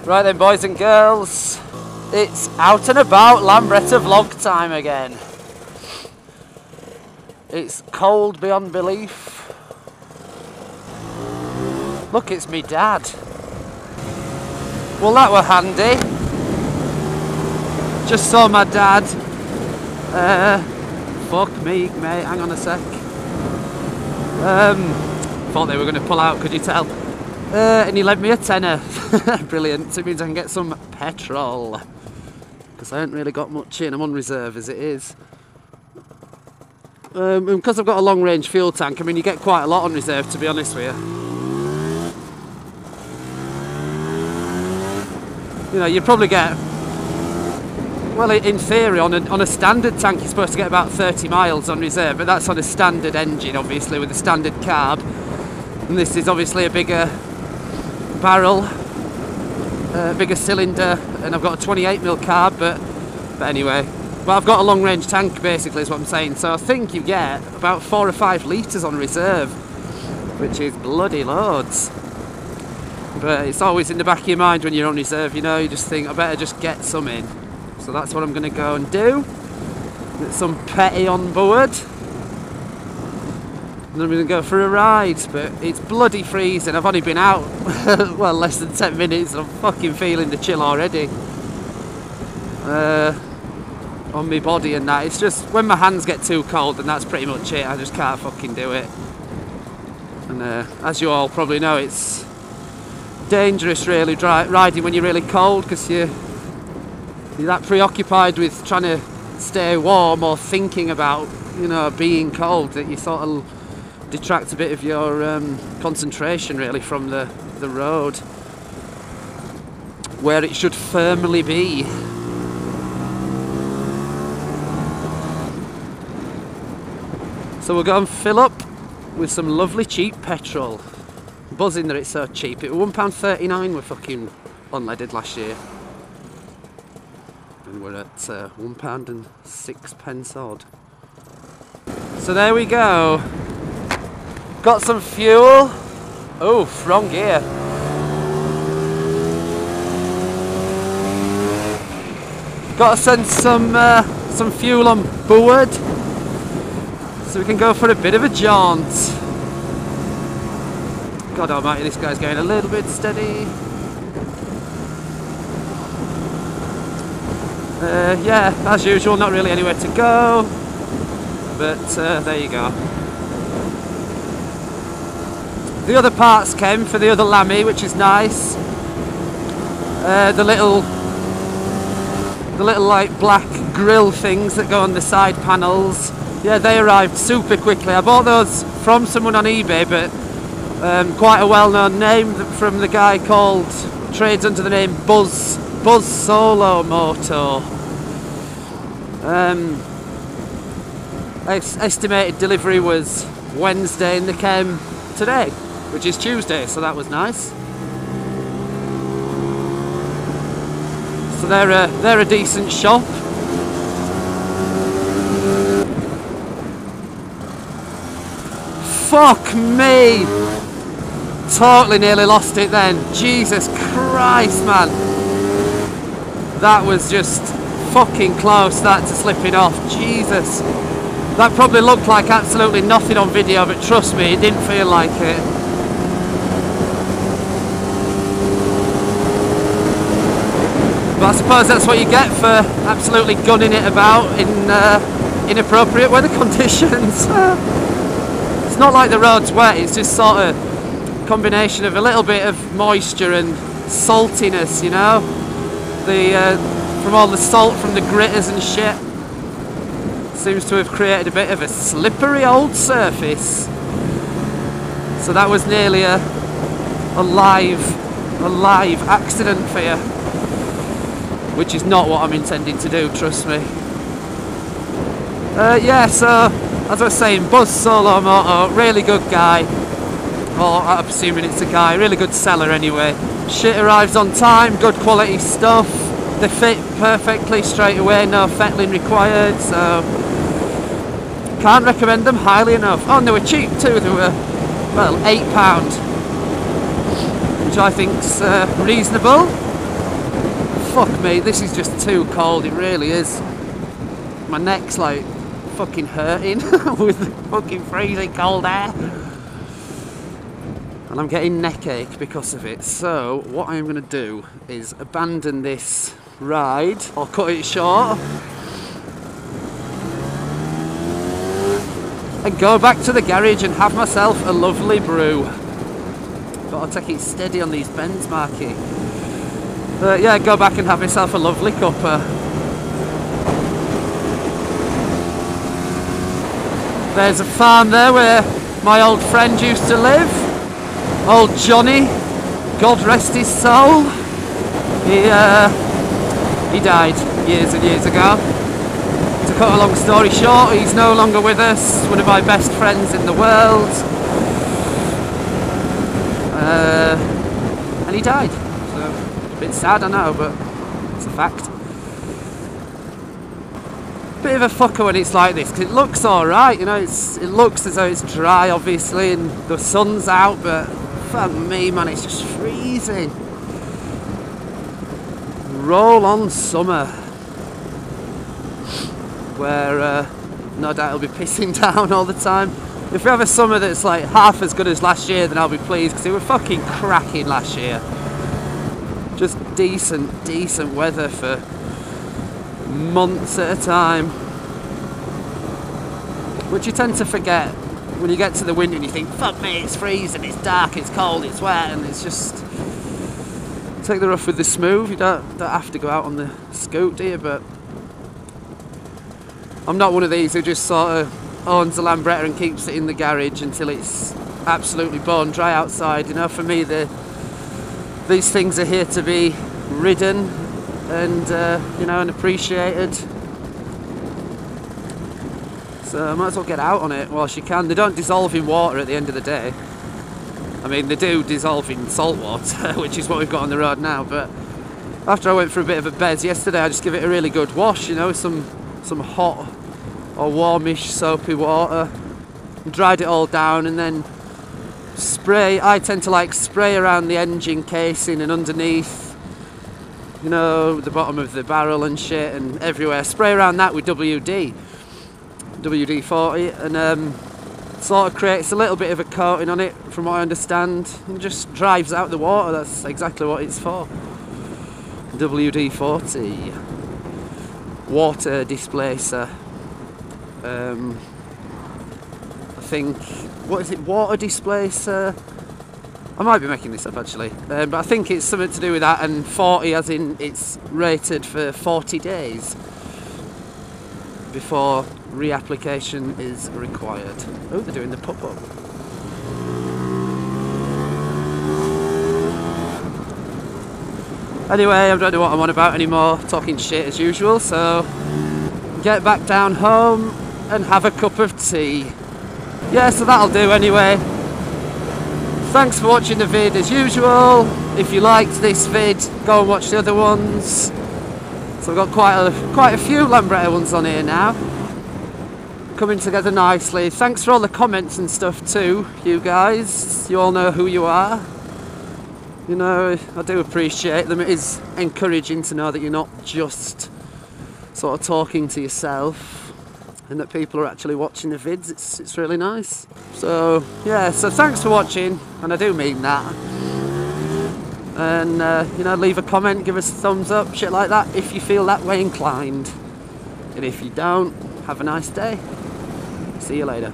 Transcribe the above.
Right then, boys and girls, it's out and about Lambretta Vlog time again. It's cold beyond belief. Look, it's me dad. Well, that were handy. Just saw my dad. Fuck me, mate, hang on a sec. Thought they were going to pull out, could you tell? And he lent me a tenner. Brilliant, so it means I can get some petrol. Because I haven't really got much in, I'm on reserve as it is. And because I've got a long range fuel tank, I mean you get quite a lot on reserve, to be honest with you. You know, you probably get, well, in theory, on a standard tank you're supposed to get about 30 miles on reserve, but that's on a standard engine, obviously, with a standard carb. And this is obviously a bigger barrel, bigger cylinder, and I've got a 28mm carb, but anyway. But I've got a long range tank, basically, is what I'm saying. So I think you get about 4 or 5 litres on reserve, which is bloody loads. But it's always in the back of your mind when you're on reserve, you know, you just think, I better just get some in. So that's what I'm going to go and do. Get some petty on board. And I'm going to go for a ride, but it's bloody freezing. I've only been out, well, less than 10 minutes, and I'm fucking feeling the chill already. On my body and that. It's just, when my hands get too cold, and that's pretty much it. I just can't fucking do it. And as you all probably know, it's dangerous really riding when you're really cold, because you're that preoccupied with trying to stay warm or thinking about, you know, being cold, that you sort of detract a bit of your concentration really from the road where it should firmly be. So we'll go and fill up with some lovely cheap petrol. Buzzing that it's so cheap. It was £1.39 we're fucking unleaded last year. And we're at £1.06 odd. So there we go. Got some fuel. Oh, wrong gear. Got to send some fuel on board, so we can go for a bit of a jaunt. God almighty, this guy's going a little bit steady. Yeah, as usual, not really anywhere to go, but there you go. The other parts came for the other Lammy, which is nice. The little like black grill things that go on the side panels. Yeah, they arrived super quickly. I bought those from someone on eBay, but quite a well-known name from the guy called, trades under the name Buzz Solo Moto. Estimated delivery was Wednesday and they came today, which is Tuesday, so that was nice. So they're a decent shop. Fuck me! Totally nearly lost it then. Jesus Christ, man. That was just fucking close, that, to slipping off. Jesus. That probably looked like absolutely nothing on video, but trust me, it didn't feel like it. But I suppose that's what you get for absolutely gunning it about in inappropriate weather conditions. It's not like the road's wet, it's just sort of a combination of a little bit of moisture and saltiness, you know? From all the salt from the gritters and shit. Seems to have created a bit of a slippery old surface. So that was nearly a live accident for you. Which is not what I'm intending to do, trust me. Yeah, so as I was saying, Buzz Solo Moto, really good guy. Or I'm assuming it's a guy, really good seller anyway. Shit arrives on time, good quality stuff. They fit perfectly straight away, no fettling required, so can't recommend them highly enough. Oh, and they were cheap too, they were, well, £8, which I think's reasonable. fuck me, this is just too cold, it really is. My neck's like fucking hurting with the fucking freezing cold air. And I'm getting neck ache because of it. So what I'm going to do is abandon this ride or cut it short and go back to the garage and have myself a lovely brew. Gotta take it steady on these bends, Marky. Yeah, go back and have myself a lovely cuppa. There's a farm there where my old friend used to live. Old Johnny, God rest his soul. He died years and years ago. To cut a long story short, he's no longer with us. One of my best friends in the world. And he died. So, a bit sad, I know, but it's a fact. Bit of a fucker when it's like this, because it looks alright, you know, it looks as though it's dry, obviously, and the sun's out, but fuck me, man, it's just freezing. Roll on summer, where no doubt it'll be pissing down all the time. If we have a summer that's like half as good as last year, then I'll be pleased, because it was fucking cracking last year. Just decent weather for months at a time, which you tend to forget when you get to the winter and you think, fuck me, it's freezing, it's dark, it's cold, it's wet, and it's just take the rough with the smooth. You don't have to go out on the scoot, do you? But I'm not one of these who just sort of owns a Lambretta and keeps it in the garage until it's absolutely bone dry outside. You know, for me, these things are here to be ridden and you know, and appreciated. So I might as well get out on it whilst you can. They don't dissolve in water at the end of the day. I mean, they do dissolve in salt water, which is what we've got on the road now, but after I went for a bit of a bez yesterday, I just give it a really good wash, you know, some hot or warmish soapy water, dried it all down, and then spray. I tend to like spray around the engine casing and underneath, you know, the bottom of the barrel and shit, and everywhere. Spray around that with WD-40, and sort of creates a little bit of a coating on it, from what I understand, and just drives out the water. That's exactly what it's for. WD-40 water displacer. I think, what is it, water displacer? I might be making this up actually, but I think it's something to do with that, and 40 as in it's rated for 40 days before reapplication is required. Oh, they're doing the pop-up. Anyway, I don't know what I'm on about anymore, talking shit as usual, so get back down home and have a cup of tea. Yeah, so that'll do anyway. Thanks for watching the vid as usual. If you liked this vid, go and watch the other ones. So I've got quite a few Lambretta ones on here now, coming together nicely. Thanks for all the comments and stuff too, you guys. You all know who you are. You know, I do appreciate them. It is encouraging to know that you're not just sort of talking to yourself, and that people are actually watching the vids. It's really nice. So yeah, so thanks for watching, and I do mean that. And you know, leave a comment, give us a thumbs up, shit like that, if you feel that way inclined. And if you don't, have a nice day. See you later.